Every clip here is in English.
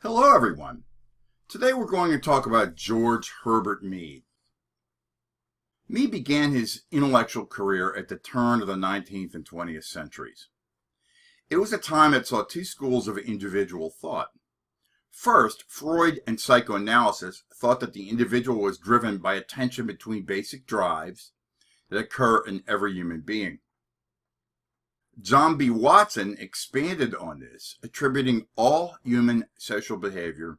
Hello everyone. Today we're going to talk about George Herbert Mead. Mead began his intellectual career at the turn of the 19th and 20th centuries. It was a time that saw two schools of individual thought. First, Freud and psychoanalysis thought that the individual was driven by a tension between basic drives that occur in every human being. John B. Watson expanded on this, attributing all human social behavior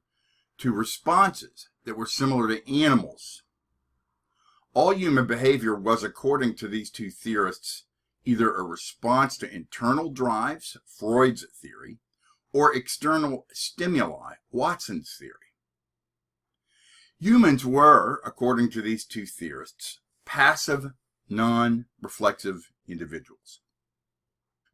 to responses that were similar to animals. All human behavior was, according to these two theorists, either a response to internal drives, Freud's theory, or external stimuli, Watson's theory. Humans were, according to these two theorists, passive, non-reflexive individuals.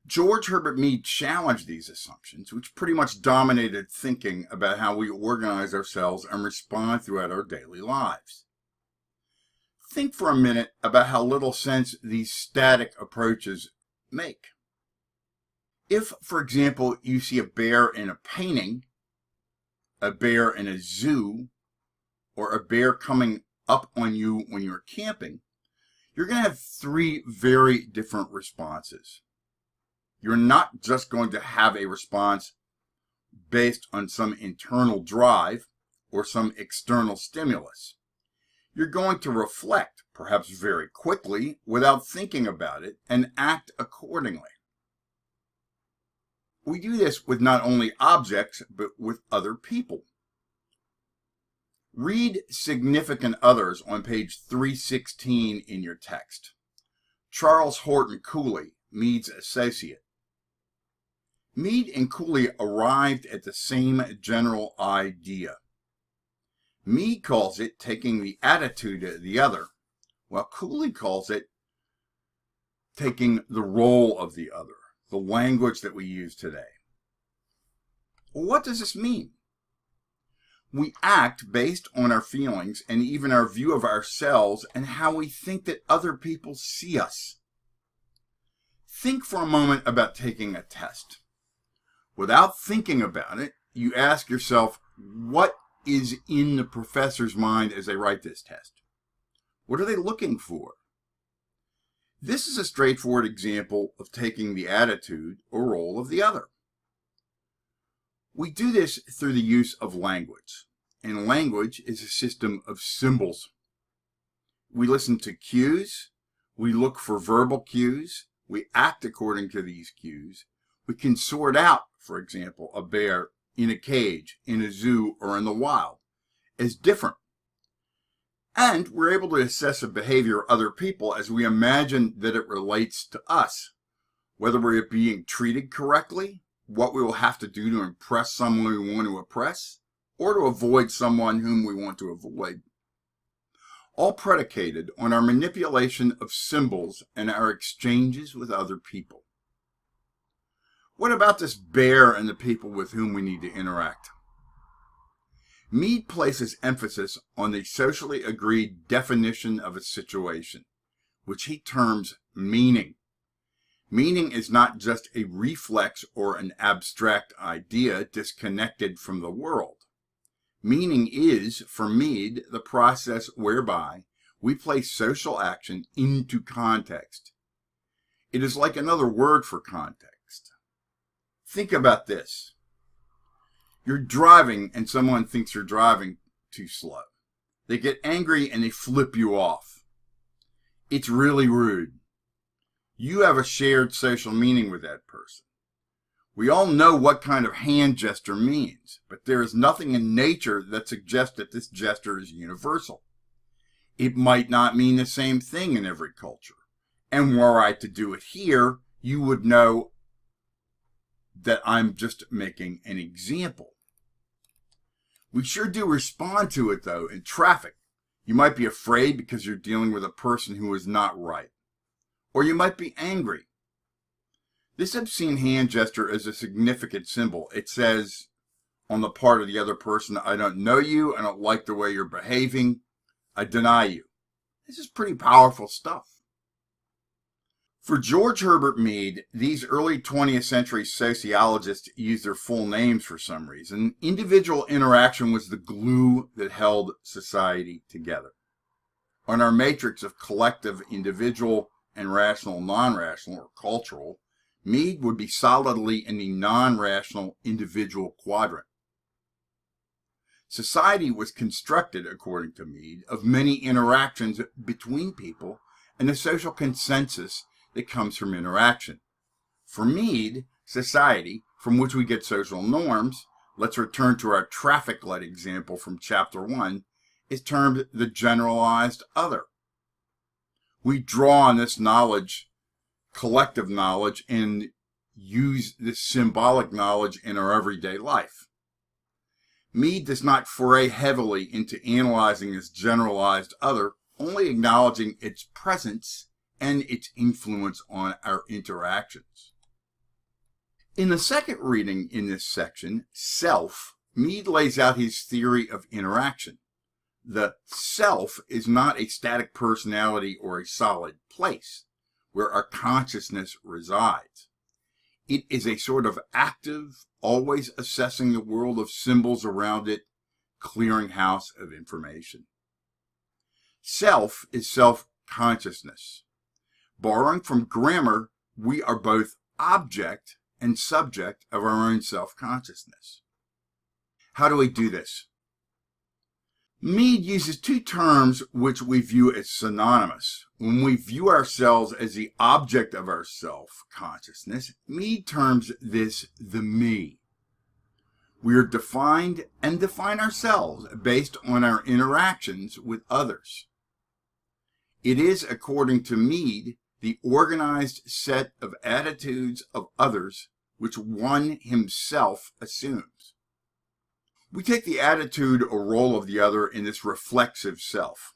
George Herbert Mead challenged these assumptions, which pretty much dominated thinking about how we organize ourselves and respond throughout our daily lives. Think for a minute about how little sense these static approaches make. If, for example, you see a bear in a painting, a bear in a zoo, or a bear coming up on you when you're camping, you're going to have three very different responses. You're not just going to have a response based on some internal drive or some external stimulus. You're going to reflect, perhaps very quickly, without thinking about it, and act accordingly. We do this with not only objects, but with other people. Read significant others on page 316 in your text. Charles Horton Cooley, Mead's associate. Mead and Cooley arrived at the same general idea. Mead calls it taking the attitude of the other, while Cooley calls it taking the role of the other, the language that we use today. Well, what does this mean? We act based on our feelings and even our view of ourselves and how we think that other people see us. Think for a moment about taking a test. Without thinking about it, you ask yourself, what is in the professor's mind as they write this test? What are they looking for? This is a straightforward example of taking the attitude or role of the other. We do this through the use of language, and language is a system of symbols. We listen to cues, we look for verbal cues, we act according to these cues. We can sort out, for example, a bear in a cage, in a zoo, or in the wild as different. And we're able to assess a behavior of other people as we imagine that it relates to us, whether we're being treated correctly, what we will have to do to impress someone we want to impress, or to avoid someone whom we want to avoid. All predicated on our manipulation of symbols and our exchanges with other people. What about this bear and the people with whom we need to interact? Mead places emphasis on the socially agreed definition of a situation, which he terms meaning. Meaning is not just a reflex or an abstract idea disconnected from the world. Meaning is, for Mead, the process whereby we place social action into context. It is like another word for context. Think about this. You're driving and someone thinks you're driving too slow. They get angry and they flip you off. It's really rude. You have a shared social meaning with that person. We all know what kind of hand gesture means, but there is nothing in nature that suggests that this gesture is universal. It might not mean the same thing in every culture. And were I to do it here, you would know that I'm just making an example. We sure do respond to it, though, in traffic. You might be afraid because you're dealing with a person who is not right. Or you might be angry. This obscene hand gesture is a significant symbol. It says, on the part of the other person, I don't know you, I don't like the way you're behaving, I deny you. This is pretty powerful stuff. For George Herbert Mead, these early 20th century sociologists used their full names for some reason. Individual interaction was the glue that held society together. On our matrix of collective, individual, and rational, non-rational, or cultural, Mead would be solidly in the non-rational individual quadrant. Society was constructed, according to Mead, of many interactions between people and the social consensus that comes from interaction. For Mead, society, from which we get social norms, let's return to our traffic light example from chapter 1, is termed the generalized other. We draw on this knowledge, collective knowledge, and use this symbolic knowledge in our everyday life. Mead does not foray heavily into analyzing this generalized other, only acknowledging its presence and its influence on our interactions. In the second reading in this section, Self, Mead lays out his theory of interaction. The self is not a static personality or a solid place where our consciousness resides. It is a sort of active, always assessing the world of symbols around it, clearinghouse of information. Self is self-consciousness. Borrowing from grammar, we are both object and subject of our own self-consciousness. How do we do this? Mead uses two terms which we view as synonymous. When we view ourselves as the object of our self-consciousness, Mead terms this the me. We are defined and define ourselves based on our interactions with others. It is, according to Mead, the organized set of attitudes of others which one himself assumes. We take the attitude or role of the other in this reflexive self.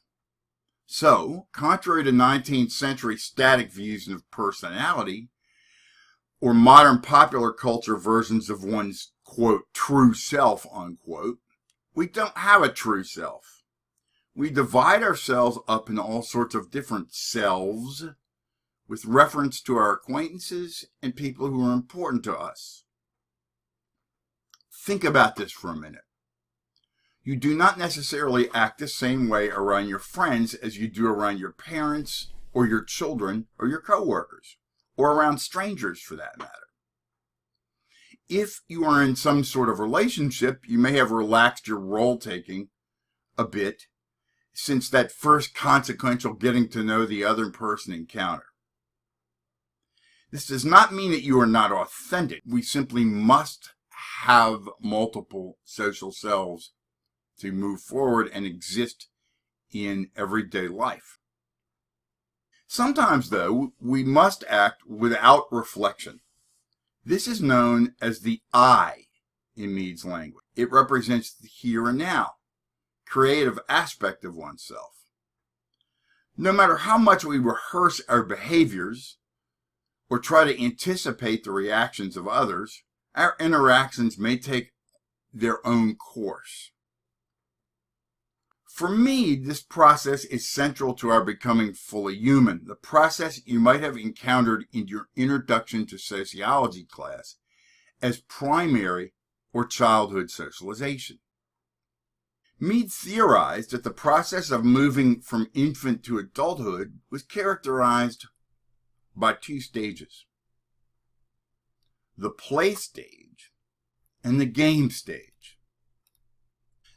So, contrary to 19th century static views of personality, or modern popular culture versions of one's, quote, true self, unquote, we don't have a true self. We divide ourselves up in all sorts of different selves with reference to our acquaintances and people who are important to us. Think about this for a minute. You do not necessarily act the same way around your friends as you do around your parents or your children or your coworkers, or around strangers for that matter. If you are in some sort of relationship, you may have relaxed your role-taking a bit since that first consequential getting to know the other person encounter. This does not mean that you are not authentic. We simply must have multiple social selves to move forward and exist in everyday life. Sometimes, though, we must act without reflection. This is known as the I in Mead's language. It represents the here and now, creative aspect of oneself. No matter how much we rehearse our behaviors or try to anticipate the reactions of others, our interactions may take their own course. For Mead, this process is central to our becoming fully human, the process you might have encountered in your introduction to sociology class as primary or childhood socialization. Mead theorized that the process of moving from infant to adulthood was characterized by two stages: the play stage and the game stage.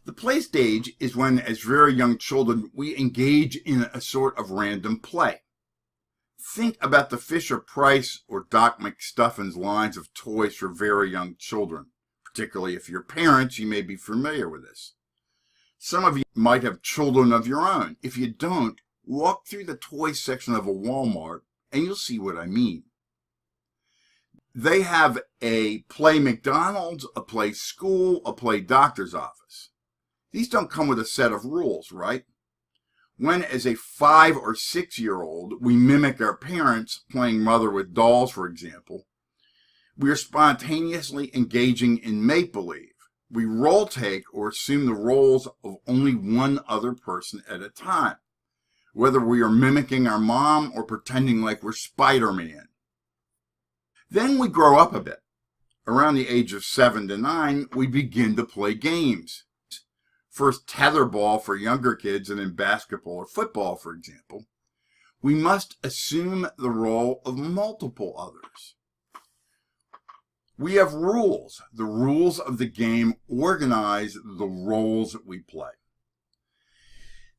The play stage is when, as very young children, we engage in a sort of random play. Think about the Fisher-Price or Doc McStuffins lines of toys for very young children. Particularly if you're parents, you may be familiar with this. Some of you might have children of your own. If you don't, walk through the toy section of a Walmart and you'll see what I mean. They have a play McDonald's, a play school, a play doctor's office. These don't come with a set of rules, right? When, as a 5 or 6 year old, we mimic our parents, playing mother with dolls, for example, we are spontaneously engaging in make-believe. We role-take or assume the roles of only one other person at a time. whether we are mimicking our mom or pretending like we're Spider-Man. Then we grow up a bit. Around the age of 7 to 9, we begin to play games. First tetherball for younger kids, and then basketball or football, for example. We must assume the role of multiple others. We have rules. The rules of the game organize the roles that we play.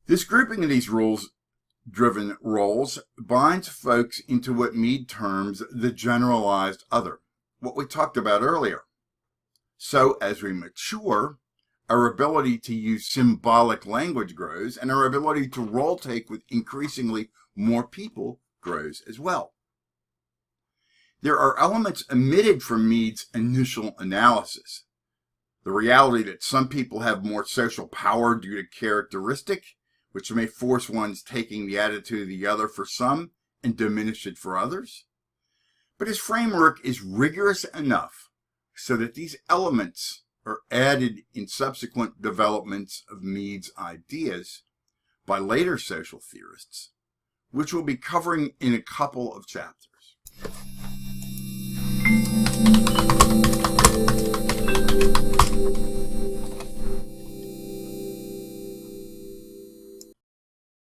This grouping of these rules-driven roles binds folks into what Mead terms the generalized other, what we talked about earlier. So as we mature, our ability to use symbolic language grows, and our ability to role take with increasingly more people grows as well. There are elements omitted from Mead's initial analysis. The reality that some people have more social power due to characteristic, which may force one's taking the attitude of the other for some and diminish it for others. But his framework is rigorous enough so that these elements are added in subsequent developments of Mead's ideas by later social theorists, which we'll be covering in a couple of chapters.